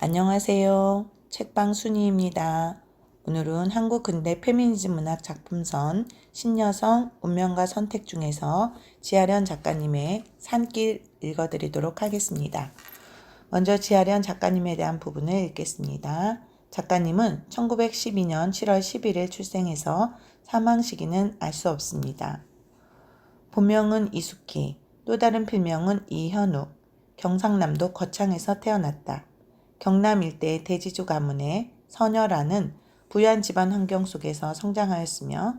안녕하세요. 책방 순이입니다. 오늘은 한국 근대 페미니즘 문학 작품선 신여성 운명과 선택 중에서 지아련 작가님의 산길 읽어드리도록 하겠습니다. 먼저 지아련 작가님에 대한 부분을 읽겠습니다. 작가님은 1912년 7월 11일 출생해서 사망 시기는 알 수 없습니다. 본명은 이숙희, 또 다른 필명은 이현욱, 경상남도 거창에서 태어났다. 경남 일대의 대지주 가문의 서녀라는 부유한 집안 환경 속에서 성장하였으며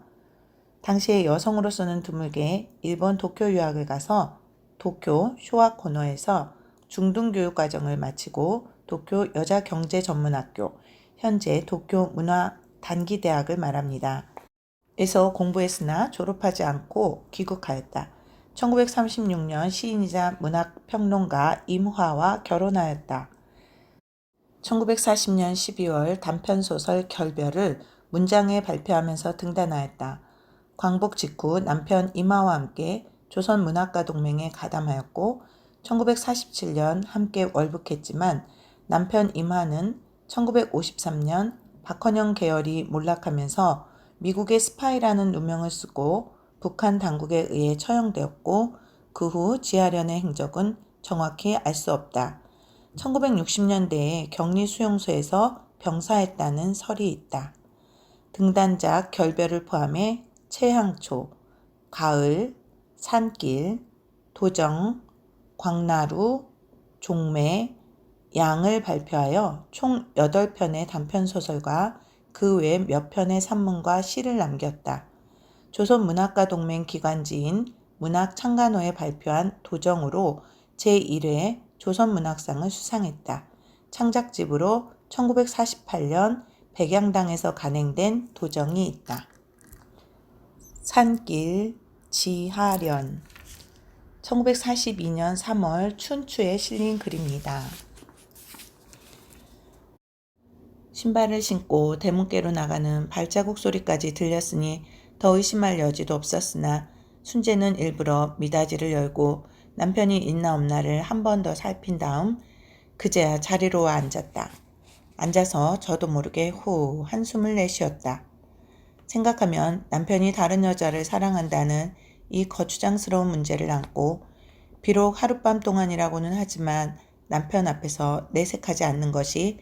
당시에 여성으로서는 드물게 일본 도쿄 유학을 가서 도쿄 쇼와코노에서 중등교육과정을 마치고 도쿄 여자경제전문학교, 현재 도쿄 문화단기대학을 말합니다. 에서 공부했으나 졸업하지 않고 귀국하였다. 1936년 시인이자 문학평론가 임화와 결혼하였다. 1940년 12월 단편소설 결별을 문장에 발표하면서 등단하였다. 광복 직후 남편 임화와 함께 조선문학가동맹에 가담하였고 1947년 함께 월북했지만 남편 임화는 1953년 박헌영 계열이 몰락하면서 미국의 스파이라는 누명을 쓰고 북한 당국에 의해 처형되었고 그 후 지아련의 행적은 정확히 알 수 없다. 1960년대에 격리 수용소에서 병사했다는 설이 있다. 등단작 결별을 포함해 채향초, 가을, 산길, 도정, 광나루, 종매, 양을 발표하여 총 8편의 단편소설과 그 외 몇 편의 산문과 시를 남겼다. 조선문학가동맹 기관지인 문학창간호에 발표한 도정으로 제1회 조선문학상을 수상했다. 창작집으로 1948년 백양당에서 간행된 도정이 있다. 산길, 지하련 1942년 3월 춘추에 실린 글입니다. 신발을 신고 대문께로 나가는 발자국 소리까지 들렸으니 더 의심할 여지도 없었으나 순재는 일부러 미닫이를 열고 남편이 있나 없나를 한 번 더 살핀 다음 그제야 자리로 와 앉았다. 앉아서 저도 모르게 후 한숨을 내쉬었다. 생각하면 남편이 다른 여자를 사랑한다는 이 거추장스러운 문제를 안고 비록 하룻밤 동안이라고는 하지만 남편 앞에서 내색하지 않는 것이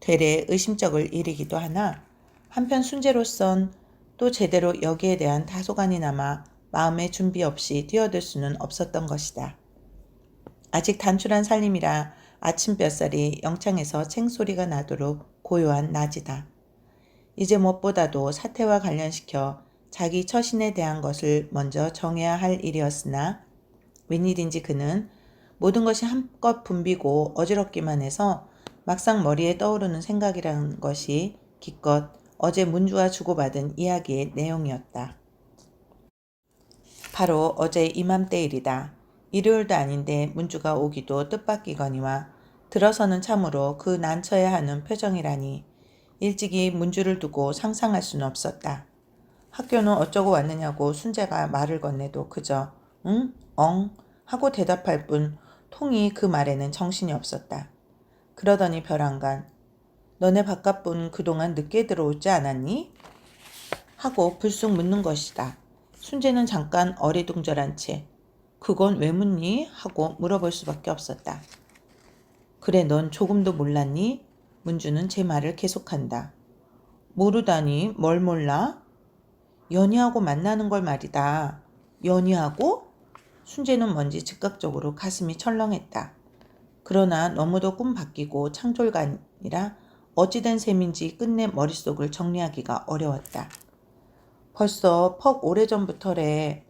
되레 의심쩍을 일이기도 하나 한편 순재로선 또 제대로 여기에 대한 다소간이 남아 마음의 준비 없이 뛰어들 수는 없었던 것이다. 아직 단출한 살림이라 아침 볕살이 영창에서 챙소리가 나도록 고요한 낮이다. 이제 무엇보다도 사태와 관련시켜 자기 처신에 대한 것을 먼저 정해야 할 일이었으나 웬일인지 그는 모든 것이 한껏 붐비고 어지럽기만 해서 막상 머리에 떠오르는 생각이라는 것이 기껏 어제 문주와 주고받은 이야기의 내용이었다. 바로 어제 이맘때 일이다. 일요일도 아닌데 문주가 오기도 뜻밖이거니와 들어서는 참으로 그 난처해 하는 표정이라니 일찍이 문주를 두고 상상할 수는 없었다. 학교는 어쩌고 왔느냐고 순재가 말을 건네도 그저 응? 엉? 하고 대답할 뿐 통이 그 말에는 정신이 없었다. 그러더니 벼랑간 너네 바깥분 그동안 늦게 들어오지 않았니? 하고 불쑥 묻는 것이다. 순재는 잠깐 어리둥절한 채 그건 왜 묻니? 하고 물어볼 수밖에 없었다. 그래 넌 조금도 몰랐니? 문주는 제 말을 계속한다. 모르다니 뭘 몰라? 연희하고 만나는 걸 말이다. 연희하고? 순재는 뭔지 즉각적으로 가슴이 철렁했다. 그러나 너무도 꿈바뀌고 창졸간이라 어찌된 셈인지 끝내 머릿속을 정리하기가 어려웠다. 벌써 퍽 오래전부터래.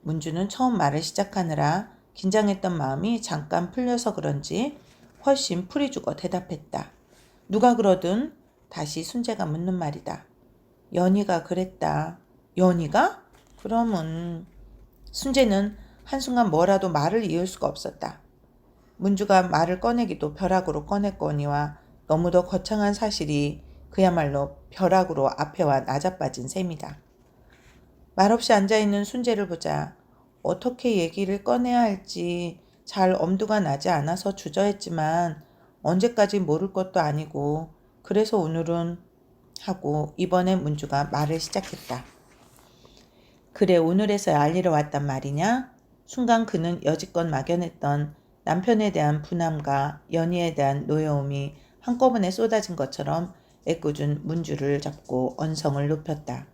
문주는 처음 말을 시작하느라 긴장했던 마음이 잠깐 풀려서 그런지 훨씬 풀이 죽어 대답했다. 누가 그러든 다시 순재가 묻는 말이다. 연희가 그랬다. 연희가? 그러면 순재는 한순간 뭐라도 말을 이을 수가 없었다. 문주가 말을 꺼내기도 벼락으로 꺼냈거니와 너무도 거창한 사실이 그야말로 벼락으로 앞에와 낮아빠진 셈이다. 말없이 앉아있는 순재를 보자 어떻게 얘기를 꺼내야 할지 잘 엄두가 나지 않아서 주저했지만 언제까지 모를 것도 아니고 그래서 오늘은 하고 이번에 문주가 말을 시작했다. 그래 오늘에서야 알리러 왔단 말이냐? 순간 그는 여지껏 막연했던 남편에 대한 분함과 연희에 대한 노여움이 한꺼번에 쏟아진 것처럼 애꿎은 문주를 잡고 언성을 높였다.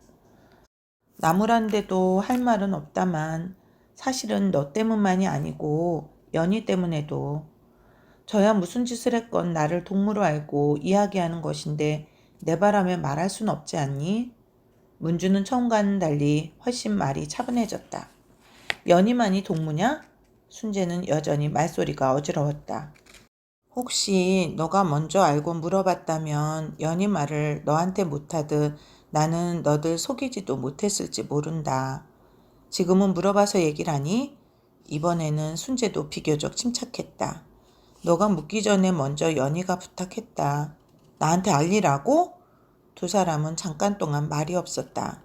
나무란데도 할 말은 없다만 사실은 너 때문만이 아니고 연희 때문에도 저야 무슨 짓을 했건 나를 동무로 알고 이야기하는 것인데 내 바람에 말할 순 없지 않니? 문주는 처음과는 달리 훨씬 말이 차분해졌다. 연희만이 동무냐? 순재는 여전히 말소리가 어지러웠다. 혹시 너가 먼저 알고 물어봤다면 연희 말을 너한테 못하듯 나는 너들 속이지도 못했을지 모른다. 지금은 물어봐서 얘기를 하니? 이번에는 순재도 비교적 침착했다. 너가 묻기 전에 먼저 연희가 부탁했다. 나한테 알리라고? 두 사람은 잠깐 동안 말이 없었다.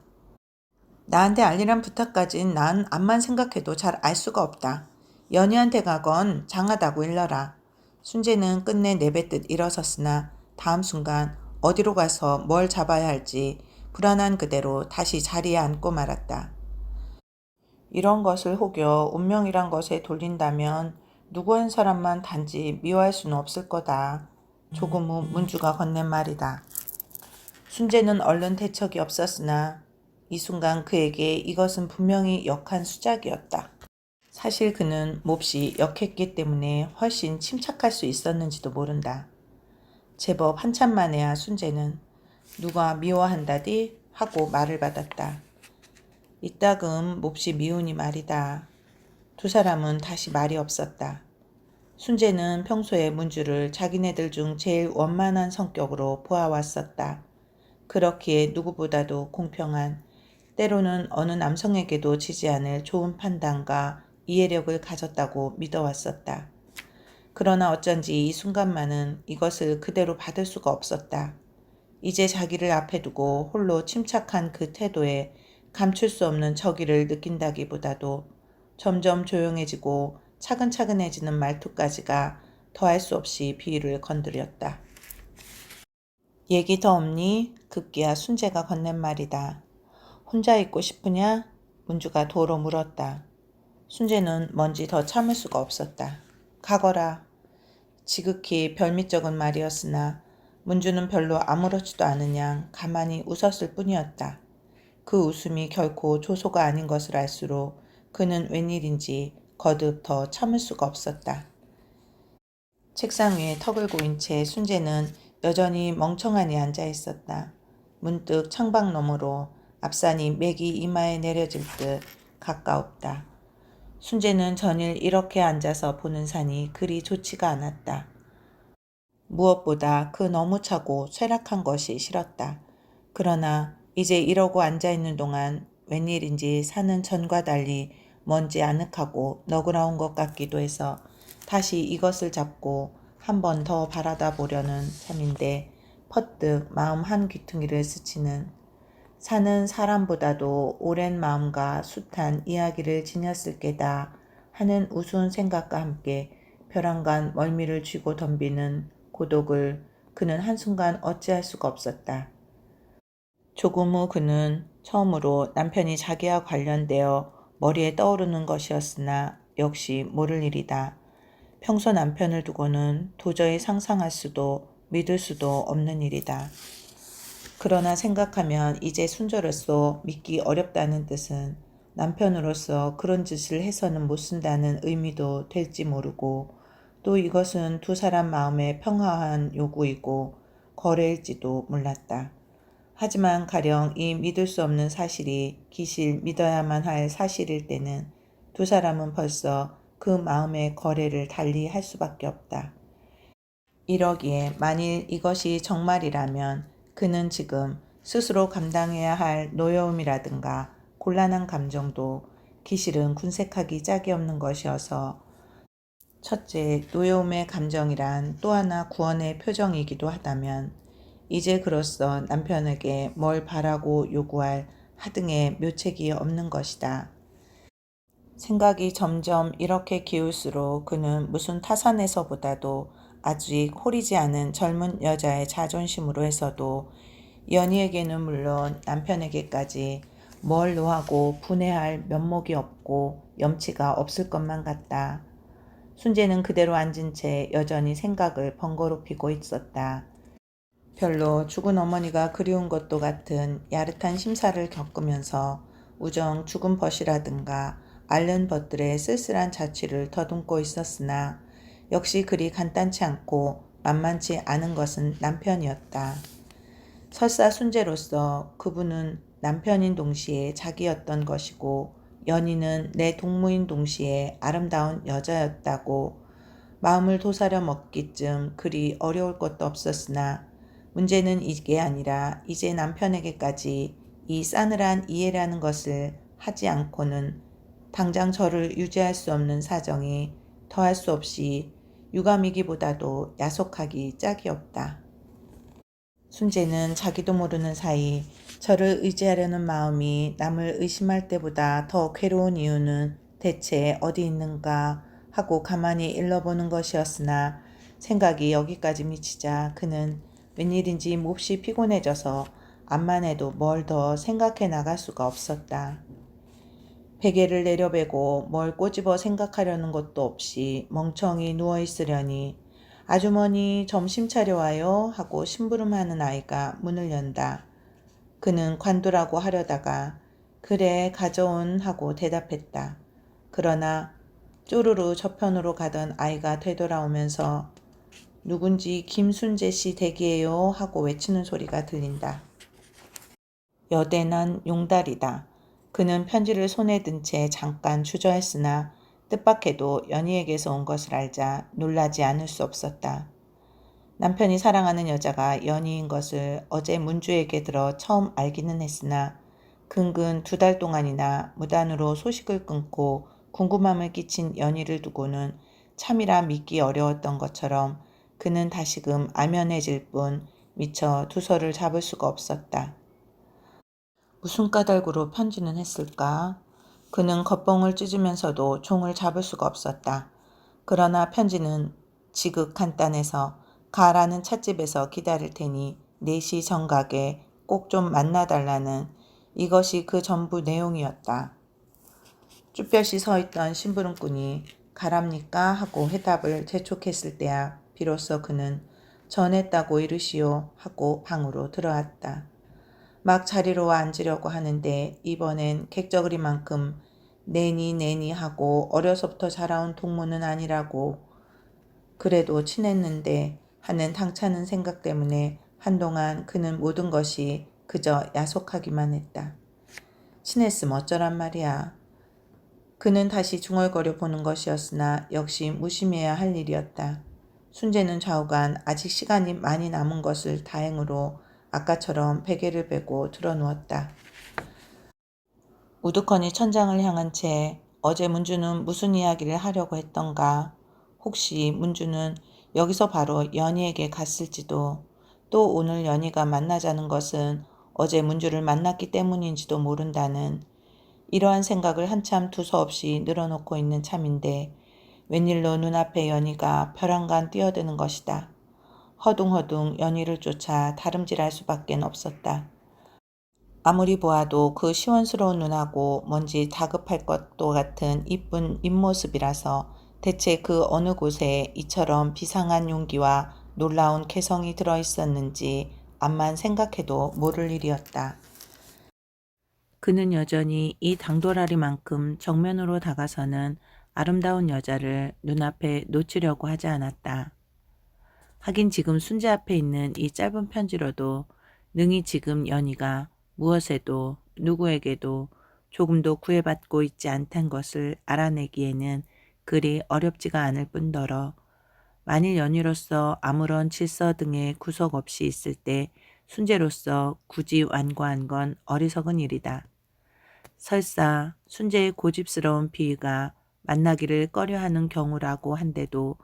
나한테 알리란 부탁까진 난 암만 생각해도 잘 알 수가 없다. 연희한테 가건 장하다고 일러라. 순재는 끝내 내뱉듯 일어섰으나 다음 순간 어디로 가서 뭘 잡아야 할지 불안한 그대로 다시 자리에 앉고 말았다. 이런 것을 혹여 운명이란 것에 돌린다면 누구 한 사람만 단지 미워할 수는 없을 거다. 조금 후 문주가 건넨 말이다. 순재는 얼른 대척이 없었으나 이 순간 그에게 이것은 분명히 역한 수작이었다. 사실 그는 몹시 역했기 때문에 훨씬 침착할 수 있었는지도 모른다. 제법 한참 만에야 순재는 누가 미워한다디? 하고 말을 받았다. 이따금 몹시 미우니 말이다. 두 사람은 다시 말이 없었다. 순재는 평소에 문주를 자기네들 중 제일 원만한 성격으로 보아왔었다. 그렇기에 누구보다도 공평한, 때로는 어느 남성에게도 지지 않을 좋은 판단과 이해력을 가졌다고 믿어왔었다. 그러나 어쩐지 이 순간만은 이것을 그대로 받을 수가 없었다. 이제 자기를 앞에 두고 홀로 침착한 그 태도에 감출 수 없는 적의를 느낀다기보다도 점점 조용해지고 차근차근해지는 말투까지가 더할 수 없이 비위를 건드렸다. 얘기 더 없니? 급기야 순재가 건넨 말이다. 혼자 있고 싶으냐? 문주가 도로 물었다. 순재는 뭔지 더 참을 수가 없었다. 가거라. 지극히 별미적인 말이었으나 문주는 별로 아무렇지도 않은 양 가만히 웃었을 뿐이었다. 그 웃음이 결코 조소가 아닌 것을 알수록 그는 웬일인지 거듭 더 참을 수가 없었다. 책상 위에 턱을 고인 채 순재는 여전히 멍청하니 앉아 있었다. 문득 창밖 너머로 앞산이 맥이 이마에 내려질 듯 가까웠다. 순재는 전일 이렇게 앉아서 보는 산이 그리 좋지가 않았다. 무엇보다 그 너무 차고 쇠락한 것이 싫었다. 그러나 이제 이러고 앉아있는 동안 웬일인지 산은 전과 달리 먼지 아늑하고 너그러운 것 같기도 해서 다시 이것을 잡고 한 번 더 바라다 보려는 참인데 퍼뜩 마음 한 귀퉁이를 스치는, 산은 사람보다도 오랜 마음과 숱한 이야기를 지녔을 게다 하는 우스운 생각과 함께 벼랑간 멀미를 쥐고 덤비는 고독을 그는 한순간 어찌할 수가 없었다. 조금 후 그는 처음으로 남편이 자기와 관련되어 머리에 떠오르는 것이었으나 역시 모를 일이다. 평소 남편을 두고는 도저히 상상할 수도 믿을 수도 없는 일이다. 그러나 생각하면 이제 순조로서 믿기 어렵다는 뜻은 남편으로서 그런 짓을 해서는 못 쓴다는 의미도 될지 모르고, 또 이것은 두 사람 마음의 평화한 요구이고 거래일지도 몰랐다. 하지만 가령 이 믿을 수 없는 사실이 기실 믿어야만 할 사실일 때는 두 사람은 벌써 그 마음의 거래를 달리 할 수밖에 없다. 이러기에 만일 이것이 정말이라면 그는 지금 스스로 감당해야 할 노여움이라든가 곤란한 감정도 기실은 군색하기 짝이 없는 것이어서, 첫째 노여움의 감정이란 또 하나 구원의 표정이기도 하다면 이제 그로써 남편에게 뭘 바라고 요구할 하등의 묘책이 없는 것이다. 생각이 점점 이렇게 기울수록 그는 무슨 타산에서보다도 아직 호리지 않은 젊은 여자의 자존심으로 해서도 연희에게는 물론 남편에게까지 뭘 노하고 분해할 면목이 없고 염치가 없을 것만 같다. 순재는 그대로 앉은 채 여전히 생각을 번거롭히고 있었다. 별로 죽은 어머니가 그리운 것도 같은 야릇한 심사를 겪으면서 우정 죽은 벗이라든가 앓는 벗들의 쓸쓸한 자취를 더듬고 있었으나 역시 그리 간단치 않고 만만치 않은 것은 남편이었다. 설사 순재로서 그분은 남편인 동시에 자기였던 것이고 연희는 내 동무인 동시에 아름다운 여자였다고 마음을 도사려 먹기쯤 그리 어려울 것도 없었으나 문제는 이게 아니라 이제 남편에게까지 이 싸늘한 이해라는 것을 하지 않고는 당장 저를 유지할 수 없는 사정이 더할 수 없이 유감이기보다도 야속하기 짝이 없다. 순재는 자기도 모르는 사이 저를 의지하려는 마음이 남을 의심할 때보다 더 괴로운 이유는 대체 어디 있는가 하고 가만히 일러보는 것이었으나 생각이 여기까지 미치자 그는 웬일인지 몹시 피곤해져서 암만 해도 뭘 더 생각해 나갈 수가 없었다. 베개를 내려베고 뭘 꼬집어 생각하려는 것도 없이 멍청이 누워있으려니 아주머니 점심 차려와요 하고 심부름하는 아이가 문을 연다. 그는 관두라고 하려다가 그래 가져온 하고 대답했다. 그러나 쪼르르 저편으로 가던 아이가 되돌아오면서 누군지 김순재 씨 댁이에요 하고 외치는 소리가 들린다. 여대난 용달이다. 그는 편지를 손에 든 채 잠깐 주저했으나 뜻밖에도 연희에게서 온 것을 알자 놀라지 않을 수 없었다. 남편이 사랑하는 여자가 연희인 것을 어제 문주에게 들어 처음 알기는 했으나 근근 2달 동안이나 무단으로 소식을 끊고 궁금함을 끼친 연희를 두고는 참이라 믿기 어려웠던 것처럼 그는 다시금 아면해질 뿐 미처 두서를 잡을 수가 없었다. 무슨 까닭으로 편지는 했을까? 그는 겉봉을 찢으면서도 종을 잡을 수가 없었다. 그러나 편지는 지극 간단해서 가라는 찻집에서 기다릴 테니 4시 정각에 꼭 좀 만나달라는 이것이 그 전부 내용이었다. 쭈뼛이 서있던 심부름꾼이 가랍니까? 하고 회답을 재촉했을 때야 비로소 그는 전했다고 이르시오 하고 방으로 들어왔다. 막 자리로 앉으려고 하는데 이번엔 객저그리만큼 내니 하고 어려서부터 자라온 동무는 아니라고 그래도 친했는데 하는 당차는 생각 때문에 한동안 그는 모든 것이 그저 야속하기만 했다. 친했음 어쩌란 말이야. 그는 다시 중얼거려 보는 것이었으나 역시 무심해야 할 일이었다. 순재는 좌우간 아직 시간이 많이 남은 것을 다행으로 아까처럼 베개를 베고 들어누웠다. 우두커니 천장을 향한 채 어제 문주는 무슨 이야기를 하려고 했던가. 혹시 문주는 여기서 바로 연희에게 갔을지도 또 오늘 연희가 만나자는 것은 어제 문주를 만났기 때문인지도 모른다는 이러한 생각을 한참 두서없이 늘어놓고 있는 참인데 웬일로 눈앞에 연희가 벼랑간 뛰어드는 것이다. 허둥허둥 연희를 쫓아 다름질할 수밖엔 없었다. 아무리 보아도 그 시원스러운 눈하고 뭔지 다급할 것도 같은 이쁜 입모습이라서 대체 그 어느 곳에 이처럼 비상한 용기와 놀라운 개성이 들어있었는지 암만 생각해도 모를 일이었다. 그는 여전히 이 당돌아리만큼 정면으로 다가서는 아름다운 여자를 눈앞에 놓치려고 하지 않았다. 하긴 지금 순재 앞에 있는 이 짧은 편지로도 능히 지금 연희가 무엇에도 누구에게도 조금도 구애받고 있지 않단 것을 알아내기에는 그리 어렵지가 않을 뿐더러 만일 연희로서 아무런 질서 등의 구속 없이 있을 때 순재로서 굳이 완고한 건 어리석은 일이다. 설사 순재의 고집스러운 비위가 만나기를 꺼려하는 경우라고 한데도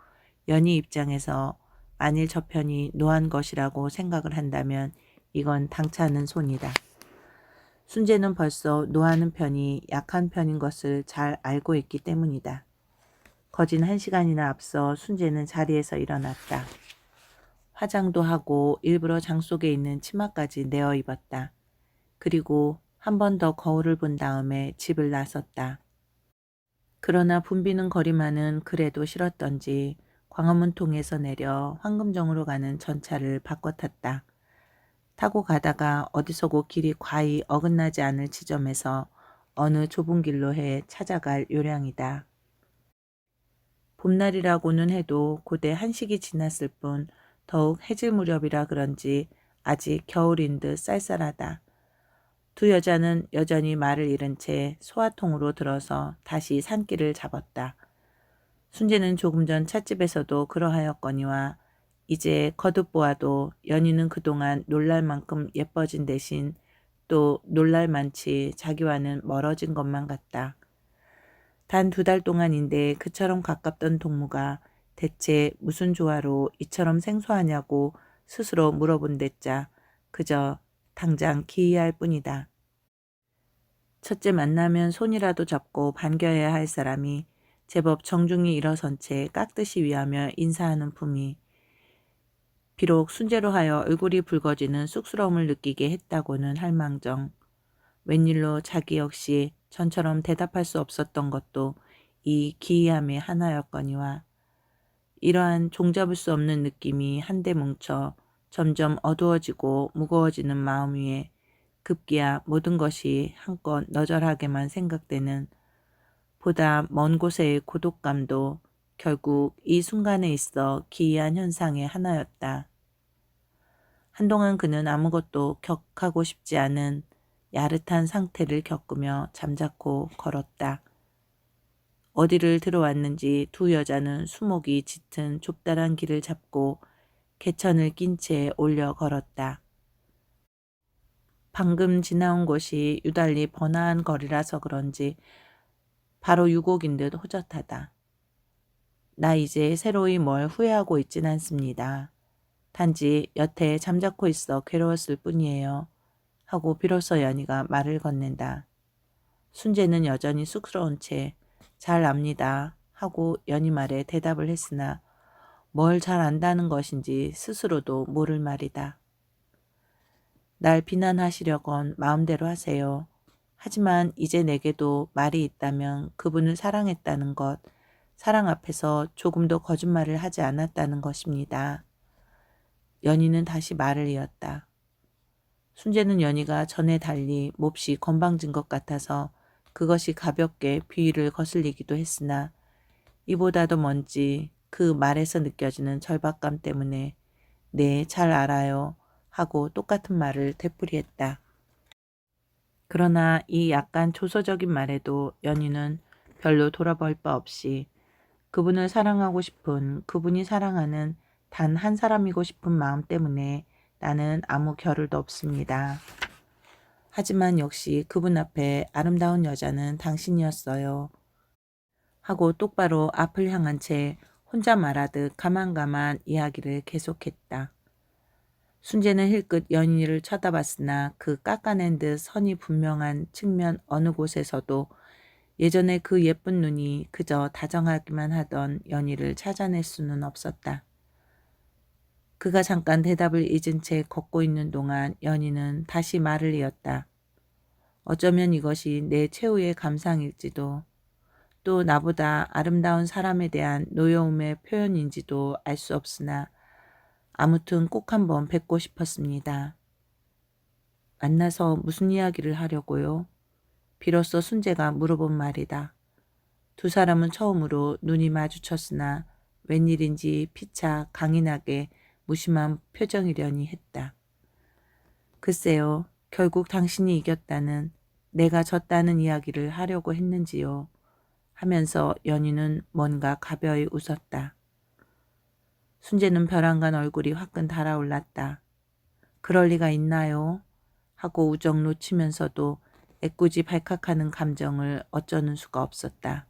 연희 입장에서 만일 저편이 노한 것이라고 생각을 한다면 이건 당치 않은 손이다. 순재는 벌써 노하는 편이 약한 편인 것을 잘 알고 있기 때문이다. 거진 1시간이나 앞서 순재는 자리에서 일어났다. 화장도 하고 일부러 장 속에 있는 치마까지 내어 입었다. 그리고 한 번 더 거울을 본 다음에 집을 나섰다. 그러나 붐비는 거리만은 그래도 싫었던지 광화문 통에서 내려 황금정으로 가는 전차를 바꿔 탔다. 타고 가다가 어디서고 길이 과히 어긋나지 않을 지점에서 어느 좁은 길로 해 찾아갈 요량이다. 봄날이라고는 해도 고대 한식이 지났을 뿐 더욱 해질 무렵이라 그런지 아직 겨울인 듯 쌀쌀하다. 두 여자는 여전히 말을 잃은 채 소화통으로 들어서 다시 산길을 잡았다. 순재는 조금 전 찻집에서도 그러하였거니와 이제 거듭 보아도 연희는 그동안 놀랄 만큼 예뻐진 대신 또 놀랄 만치 자기와는 멀어진 것만 같다. 단 2달 동안인데 그처럼 가깝던 동무가 대체 무슨 조화로 이처럼 생소하냐고 스스로 물어본 데짜 그저 당장 기이할 뿐이다. 첫째 만나면 손이라도 잡고 반겨야 할 사람이 제법 정중히 일어선 채 깍듯이 위하며 인사하는 품이 비록 순재로 하여 얼굴이 붉어지는 쑥스러움을 느끼게 했다고는 할 망정 웬일로 자기 역시 전처럼 대답할 수 없었던 것도 이 기이함의 하나였거니와 이러한 종잡을 수 없는 느낌이 한데 뭉쳐 점점 어두워지고 무거워지는 마음 위에 급기야 모든 것이 한껏 너절하게만 생각되는 보다 먼 곳의 고독감도 결국 이 순간에 있어 기이한 현상의 하나였다. 한동안 그는 아무것도 격하고 싶지 않은 야릇한 상태를 겪으며 잠자코 걸었다. 어디를 들어왔는지 두 여자는 수목이 짙은 좁다란 길을 잡고 개천을 낀 채 올려 걸었다. 방금 지나온 곳이 유달리 번화한 거리라서 그런지 바로 유곡인 듯 호젓하다. 나 이제 새로이 뭘 후회하고 있진 않습니다. 단지 여태 잠자코 있어 괴로웠을 뿐이에요. 하고 비로소 연희가 말을 건넨다. 순재는 여전히 쑥스러운 채 잘 압니다. 하고 연희 말에 대답을 했으나 뭘 잘 안다는 것인지 스스로도 모를 말이다. 날 비난하시려건 마음대로 하세요. 하지만 이제 내게도 말이 있다면 그분을 사랑했다는 것, 사랑 앞에서 조금도 거짓말을 하지 않았다는 것입니다. 연희는 다시 말을 이었다. 순재는 연희가 전에 달리 몹시 건방진 것 같아서 그것이 가볍게 비위를 거슬리기도 했으나 이보다도 먼지 그 말에서 느껴지는 절박감 때문에 네, 잘 알아요 하고 똑같은 말을 되풀이했다. 그러나 이 약간 조소적인 말에도 연희는 별로 돌아볼 바 없이 그분을 사랑하고 싶은 그분이 사랑하는 단 한 사람이고 싶은 마음 때문에 나는 아무 겨를도 없습니다. 하지만 역시 그분 앞에 아름다운 여자는 당신이었어요. 하고 똑바로 앞을 향한 채 혼자 말하듯 가만가만 이야기를 계속했다. 순재는 힐끗 연희를 쳐다봤으나 그 깎아낸 듯 선이 분명한 측면 어느 곳에서도 예전에 그 예쁜 눈이 그저 다정하기만 하던 연희를 찾아낼 수는 없었다. 그가 잠깐 대답을 잊은 채 걷고 있는 동안 연희는 다시 말을 이었다. 어쩌면 이것이 내 최후의 감상일지도 또 나보다 아름다운 사람에 대한 노여움의 표현인지도 알 수 없으나 아무튼 꼭 한번 뵙고 싶었습니다. 만나서 무슨 이야기를 하려고요? 비로소 순재가 물어본 말이다. 두 사람은 처음으로 눈이 마주쳤으나 웬일인지 피차 강인하게 무심한 표정이려니 했다. 글쎄요. 결국 당신이 이겼다는 내가 졌다는 이야기를 하려고 했는지요. 하면서 연희는 뭔가 가벼이 웃었다. 순재는 벼랑간 얼굴이 화끈 달아올랐다. 그럴 리가 있나요? 하고 우정 놓치면서도 애꿎이 발칵하는 감정을 어쩌는 수가 없었다.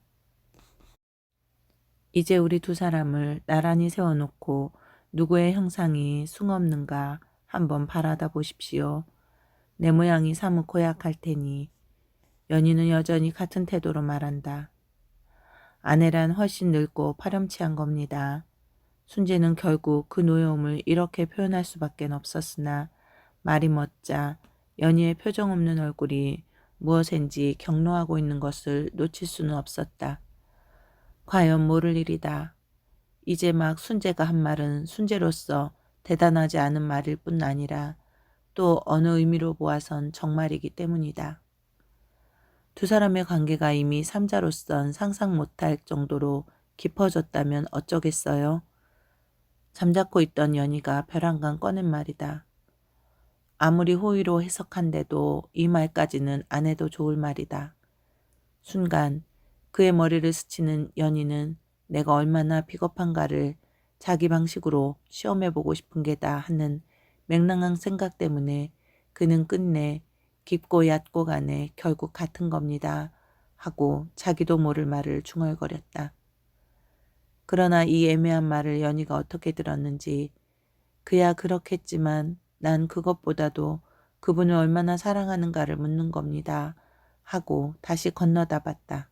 이제 우리 두 사람을 나란히 세워놓고 누구의 형상이 숭없는가 한번 바라다 보십시오. 내 모양이 사뭇 고약할 테니 연희는 여전히 같은 태도로 말한다. 아내란 훨씬 늙고 파렴치한 겁니다. 순재는 결국 그 노여움을 이렇게 표현할 수밖에 없었으나 말이 멋자 연희의 표정 없는 얼굴이 무엇인지 경로하고 있는 것을 놓칠 수는 없었다. 과연 모를 일이다. 이제 막 순재가 한 말은 순재로서 대단하지 않은 말일 뿐 아니라 또 어느 의미로 보아선 정말이기 때문이다. 두 사람의 관계가 이미 삼자로선 상상 못할 정도로 깊어졌다면 어쩌겠어요? 잠자코 있던 연희가 벼랑간 꺼낸 말이다. 아무리 호의로 해석한데도 이 말까지는 안 해도 좋을 말이다. 순간 그의 머리를 스치는 연희는 내가 얼마나 비겁한가를 자기 방식으로 시험해보고 싶은 게다 하는 맹랑한 생각 때문에 그는 끝내 깊고 얕고 간에 결국 같은 겁니다 하고 자기도 모를 말을 중얼거렸다. 그러나 이 애매한 말을 연희가 어떻게 들었는지 그야 그렇겠지만 난 그것보다도 그분을 얼마나 사랑하는가를 묻는 겁니다 하고 다시 건너다 봤다.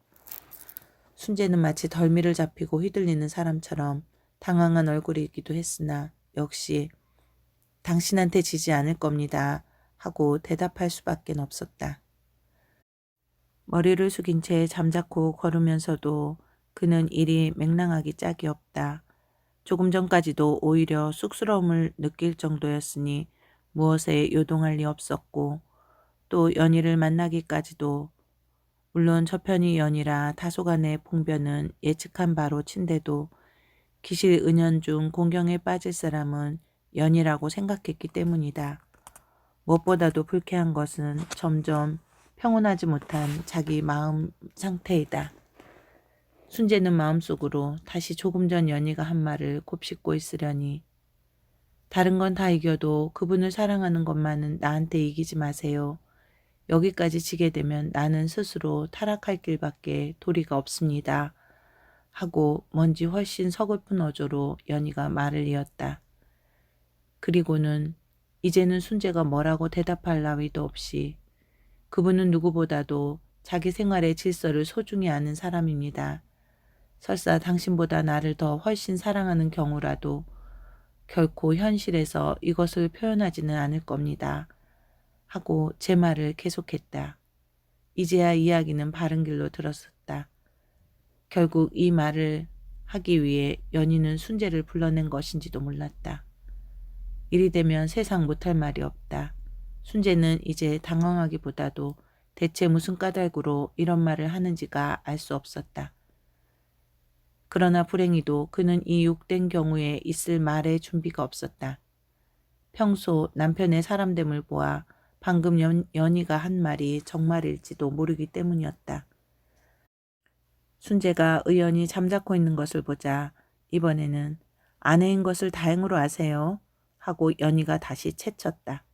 순재는 마치 덜미를 잡히고 휘둘리는 사람처럼 당황한 얼굴이기도 했으나 역시 당신한테 지지 않을 겁니다 하고 대답할 수밖에 없었다. 머리를 숙인 채 잠자코 걸으면서도 그는 일이 맹랑하기 짝이 없다. 조금 전까지도 오히려 쑥스러움을 느낄 정도였으니 무엇에 요동할 리 없었고 또 연희를 만나기까지도 물론 저편이 연이라 다소간의 봉변은 예측한 바로 친데도 기실 은연중 공경에 빠질 사람은 연이라고 생각했기 때문이다. 무엇보다도 불쾌한 것은 점점 평온하지 못한 자기 마음 상태이다. 순재는 마음속으로 다시 조금 전 연희가 한 말을 곱씹고 있으려니 다른 건 다 이겨도 그분을 사랑하는 것만은 나한테 이기지 마세요. 여기까지 지게 되면 나는 스스로 타락할 길밖에 도리가 없습니다. 하고 뭔지 훨씬 서글픈 어조로 연희가 말을 이었다. 그리고는 이제는 순재가 뭐라고 대답할 나위도 없이 그분은 누구보다도 자기 생활의 질서를 소중히 아는 사람입니다. 설사 당신보다 나를 더 훨씬 사랑하는 경우라도 결코 현실에서 이것을 표현하지는 않을 겁니다. 하고 제 말을 계속했다. 이제야 이야기는 바른 길로 들었었다. 결국 이 말을 하기 위해 연희는 순재를 불러낸 것인지도 몰랐다. 이리 되면 세상 못할 말이 없다. 순재는 이제 당황하기보다도 대체 무슨 까닭으로 이런 말을 하는지가 알 수 없었다. 그러나 불행히도 그는 이 욕된 경우에 있을 말의 준비가 없었다. 평소 남편의 사람됨을 보아 방금 연희가 한 말이 정말일지도 모르기 때문이었다. 순재가 의연히 잠자코 있는 것을 보자 이번에는 아내인 것을 다행으로 아세요? 하고 연희가 다시 채쳤다.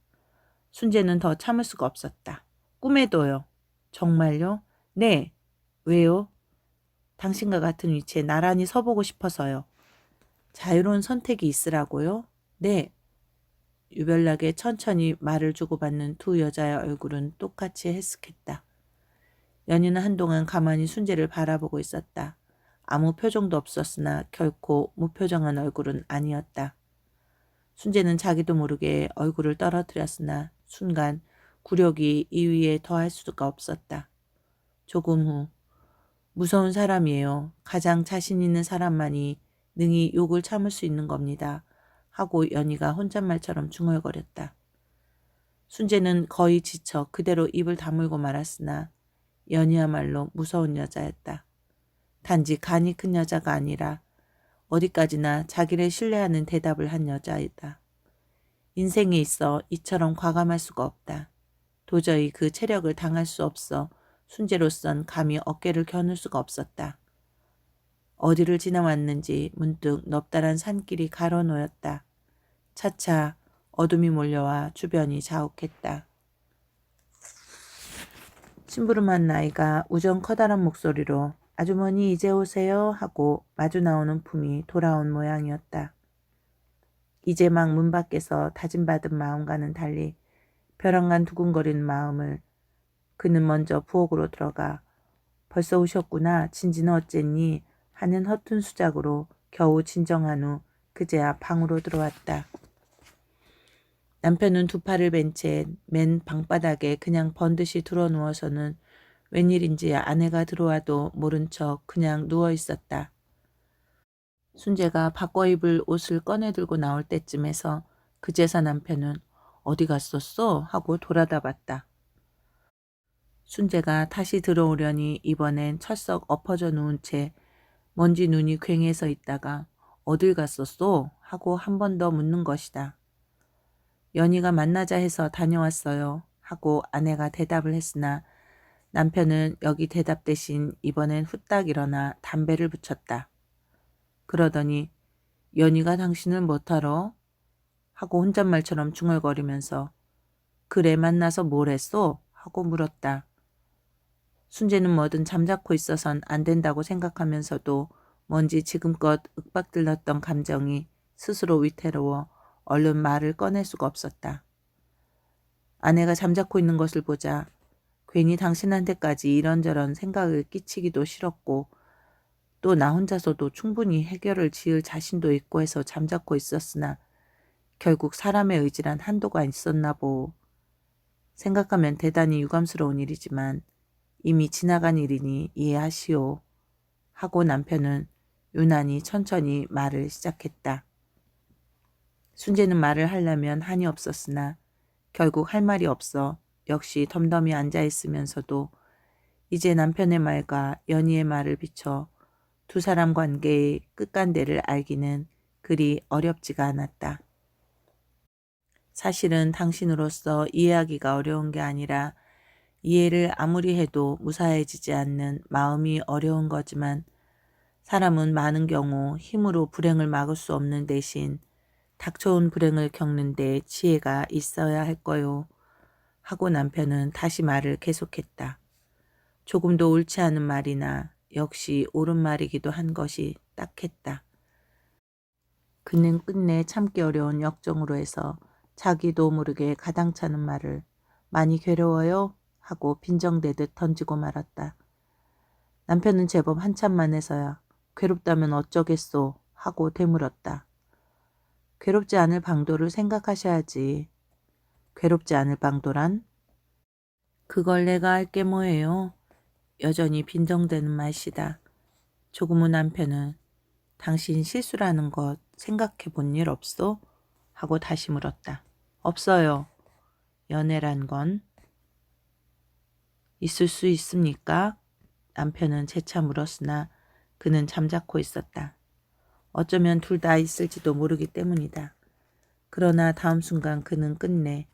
순재는 더 참을 수가 없었다. 꿈에도요. 정말요? 네. 왜요? 당신과 같은 위치에 나란히 서보고 싶어서요. 자유로운 선택이 있으라고요? 네. 유별나게 천천히 말을 주고받는 두 여자의 얼굴은 똑같이 해쓱했다. 연희는 한동안 가만히 순재를 바라보고 있었다. 아무 표정도 없었으나 결코 무표정한 얼굴은 아니었다. 순재는 자기도 모르게 얼굴을 떨어뜨렸으나 순간 굴욕이 이 위에 더할 수가 없었다. 조금 후 무서운 사람이에요. 가장 자신 있는 사람만이 능히 욕을 참을 수 있는 겁니다. 하고 연희가 혼잣말처럼 중얼거렸다. 순재는 거의 지쳐 그대로 입을 다물고 말았으나 연희야말로 무서운 여자였다. 단지 간이 큰 여자가 아니라 어디까지나 자기를 신뢰하는 대답을 한 여자이다. 인생에 있어 이처럼 과감할 수가 없다. 도저히 그 체력을 당할 수 없어 순재로선 감히 어깨를 겨눌 수가 없었다. 어디를 지나왔는지 문득 넓다란 산길이 가로놓였다. 차차 어둠이 몰려와 주변이 자욱했다. 심부름한 나이가 우정 커다란 목소리로 아주머니 이제 오세요 하고 마주 나오는 품이 돌아온 모양이었다. 이제 막 문 밖에서 다짐받은 마음과는 달리 벼랑간 두근거리는 마음을 그는 먼저 부엌으로 들어가 벌써 오셨구나. 진지는 어쨌니? 하는 허튼 수작으로 겨우 진정한 후 그제야 방으로 들어왔다. 남편은 두 팔을 벤 채 맨 방바닥에 그냥 번듯이 드러누워서는 웬일인지 아내가 들어와도 모른 척 그냥 누워 있었다. 순재가 바꿔 입을 옷을 꺼내 들고 나올 때쯤에서 그제서 남편은 어디 갔었어? 하고 돌아다 봤다. 순재가 다시 들어오려니 이번엔 철썩 엎어져 누운 채 먼지 눈이 괭해서 있다가 어딜 갔었어? 하고 한 번 더 묻는 것이다. 연희가 만나자 해서 다녀왔어요. 하고 아내가 대답을 했으나 남편은 여기 대답 대신 이번엔 후딱 일어나 담배를 붙였다. 그러더니 연희가 당신을 뭐하러? 하고 혼잣말처럼 중얼거리면서 그래 만나서 뭘 했어? 하고 물었다. 순재는 뭐든 잠자코 있어선 안 된다고 생각하면서도 뭔지 지금껏 윽박 들렀던 감정이 스스로 위태로워 얼른 말을 꺼낼 수가 없었다. 아내가 잠자코 있는 것을 보자 괜히 당신한테까지 이런저런 생각을 끼치기도 싫었고 또 나 혼자서도 충분히 해결을 지을 자신도 있고 해서 잠자코 있었으나 결국 사람의 의지란 한도가 있었나 보. 생각하면 대단히 유감스러운 일이지만 이미 지나간 일이니 이해하시오. 하고 남편은 유난히 천천히 말을 시작했다. 순재는 말을 하려면 한이 없었으나 결국 할 말이 없어 역시 덤덤히 앉아있으면서도 이제 남편의 말과 연희의 말을 비춰 두 사람 관계의 끝간대를 알기는 그리 어렵지가 않았다. 사실은 당신으로서 이해하기가 어려운 게 아니라 이해를 아무리 해도 무사해지지 않는 마음이 어려운 거지만 사람은 많은 경우 힘으로 불행을 막을 수 없는 대신 닥쳐온 불행을 겪는 데 지혜가 있어야 할 거요. 하고 남편은 다시 말을 계속했다. 조금도 옳지 않은 말이나 역시 옳은 말이기도 한 것이 딱했다. 그는 끝내 참기 어려운 역정으로 해서 자기도 모르게 가당차는 말을 많이 괴로워요? 하고 빈정대듯 던지고 말았다. 남편은 제법 한참 만에서야 괴롭다면 어쩌겠소? 하고 되물었다. 괴롭지 않을 방도를 생각하셔야지. 괴롭지 않을 방도란? 그걸 내가 알 게 뭐예요? 여전히 빈정대는 말씨다. 조금 후 남편은 당신 실수라는 것 생각해 본 일 없소? 하고 다시 물었다. 없어요. 연애란 건 있을 수 있습니까? 남편은 재차 물었으나 그는 잠자코 있었다. 어쩌면 둘 다 있을지도 모르기 때문이다. 그러나 다음 순간 그는 끝내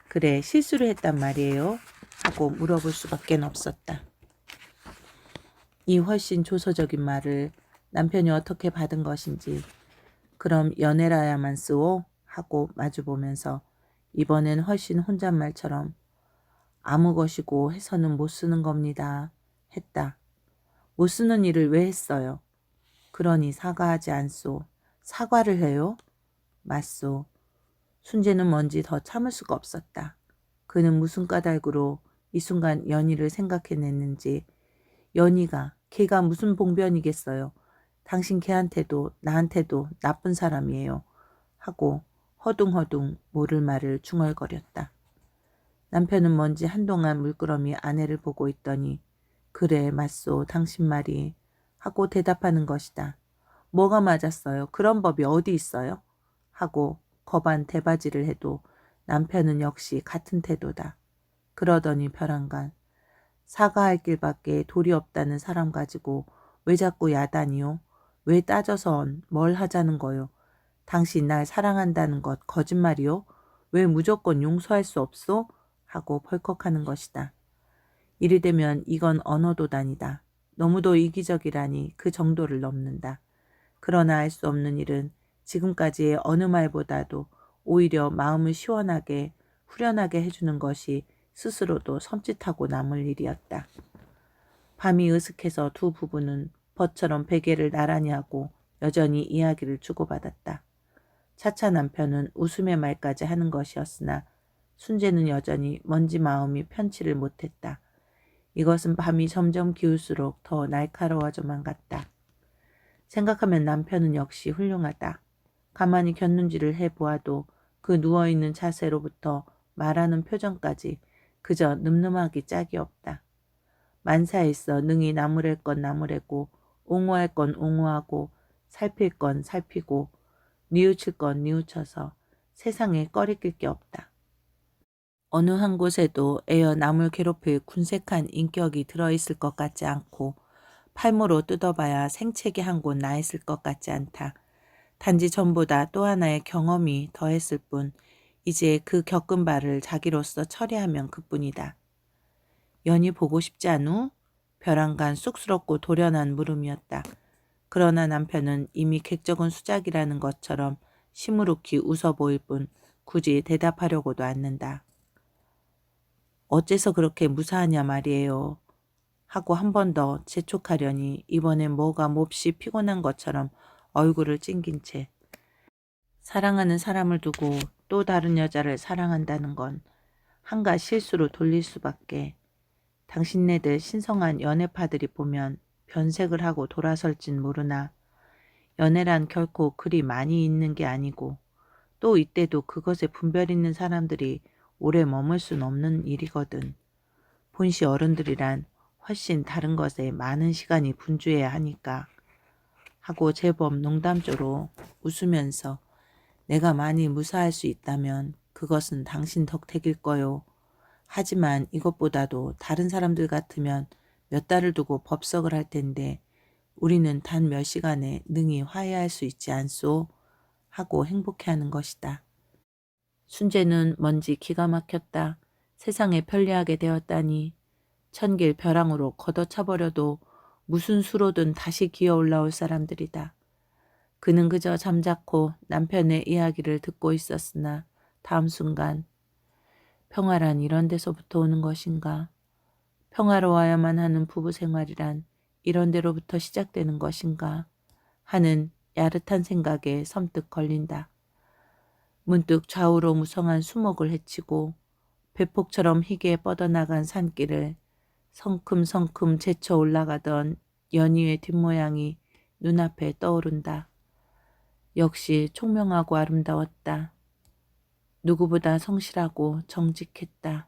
그래 실수를 했단 말이에요? 하고 물어볼 수밖에 없었다. 이 훨씬 조소적인 말을 남편이 어떻게 받은 것인지 그럼 연애라야만 쓰오? 하고 마주보면서 이번엔 훨씬 혼잣말처럼 아무 것이고 해서는 못 쓰는 겁니다. 했다. 못 쓰는 일을 왜 했어요? 그러니 사과하지 않소. 사과를 해요? 맞소. 순재는 뭔지 더 참을 수가 없었다. 그는 무슨 까닭으로 이 순간 연희를 생각해냈는지 연희가 걔가 무슨 봉변이겠어요. 당신 걔한테도 나한테도 나쁜 사람이에요. 하고 허둥허둥 모를 말을 중얼거렸다. 남편은 뭔지 한동안 물끄러미 아내를 보고 있더니 그래 맞소 당신 말이 하고 대답하는 것이다. 뭐가 맞았어요? 그런 법이 어디 있어요? 하고 거반 대바지를 해도 남편은 역시 같은 태도다. 그러더니 벼랑간 사과할 길밖에 돌이 없다는 사람 가지고 왜 자꾸 야단이요? 왜 따져선 뭘 하자는 거요? 당신 날 사랑한다는 것 거짓말이요? 왜 무조건 용서할 수 없소? 하고 벌컥하는 것이다. 이리 되면 이건 언어도단이다. 너무도 이기적이라니 그 정도를 넘는다. 그러나 알 수 없는 일은 지금까지의 어느 말보다도 오히려 마음을 시원하게 후련하게 해주는 것이 스스로도 섬찟하고 남을 일이었다. 밤이 으슥해서 두 부부는 벗처럼 베개를 나란히 하고 여전히 이야기를 주고받았다. 차차 남편은 웃음의 말까지 하는 것이었으나 순재는 여전히 먼지 마음이 편치를 못했다. 이것은 밤이 점점 기울수록 더 날카로워져만 갔다. 생각하면 남편은 역시 훌륭하다. 가만히 곁눈질을 해보아도 그 누워있는 자세로부터 말하는 표정까지 그저 늠름하기 짝이 없다. 만사에 있어 능히 나무랄 건 나무래고 옹호할 건 옹호하고 살필 건 살피고 뉘우칠 건 뉘우쳐서 세상에 꺼리낄 게 없다. 어느 한 곳에도 애어 남을 괴롭힐 군색한 인격이 들어있을 것 같지 않고 팔모로 뜯어봐야 생채기 한 곳 나있을 것 같지 않다. 단지 전보다 또 하나의 경험이 더했을 뿐 이제 그 겪은 바를 자기로서 처리하면 그뿐이다. 연이 보고 싶지 않우? 벼랑간 쑥스럽고 도련한 물음이었다. 그러나 남편은 이미 객적은 수작이라는 것처럼 시무룩히 웃어 보일 뿐 굳이 대답하려고도 않는다. 어째서 그렇게 무사하냐 말이에요. 하고 한 번 더 재촉하려니 이번엔 뭐가 몹시 피곤한 것처럼 얼굴을 찡긴 채 사랑하는 사람을 두고 또 다른 여자를 사랑한다는 건 한가 실수로 돌릴 수밖에. 당신네들 신성한 연애파들이 보면 변색을 하고 돌아설진 모르나 연애란 결코 그리 많이 있는 게 아니고 또 이때도 그것에 분별 있는 사람들이 오래 머물 순 없는 일이거든. 본시 어른들이란 훨씬 다른 것에 많은 시간이 분주해야 하니까. 하고 제법 농담조로 웃으면서 내가 많이 무사할 수 있다면 그것은 당신 덕택일 거요. 하지만 이것보다도 다른 사람들 같으면 몇 달을 두고 법석을 할 텐데 우리는 단 몇 시간에 능히 화해할 수 있지 않소? 하고 행복해하는 것이다. 순재는 뭔지 기가 막혔다. 세상에 편리하게 되었다니. 천길 벼랑으로 걷어차버려도 무슨 수로든 다시 기어 올라올 사람들이다. 그는 그저 잠자코 남편의 이야기를 듣고 있었으나 다음 순간 평화란 이런 데서부터 오는 것인가? 평화로워야만 하는 부부 생활이란 이런 데로부터 시작되는 것인가? 하는 야릇한 생각에 섬뜩 걸린다. 문득 좌우로 무성한 수목을 헤치고 배폭처럼 희게 뻗어나간 산길을 성큼성큼 제쳐 올라가던 연희의 뒷모양이 눈앞에 떠오른다. 역시 총명하고 아름다웠다. 누구보다 성실하고 정직했다.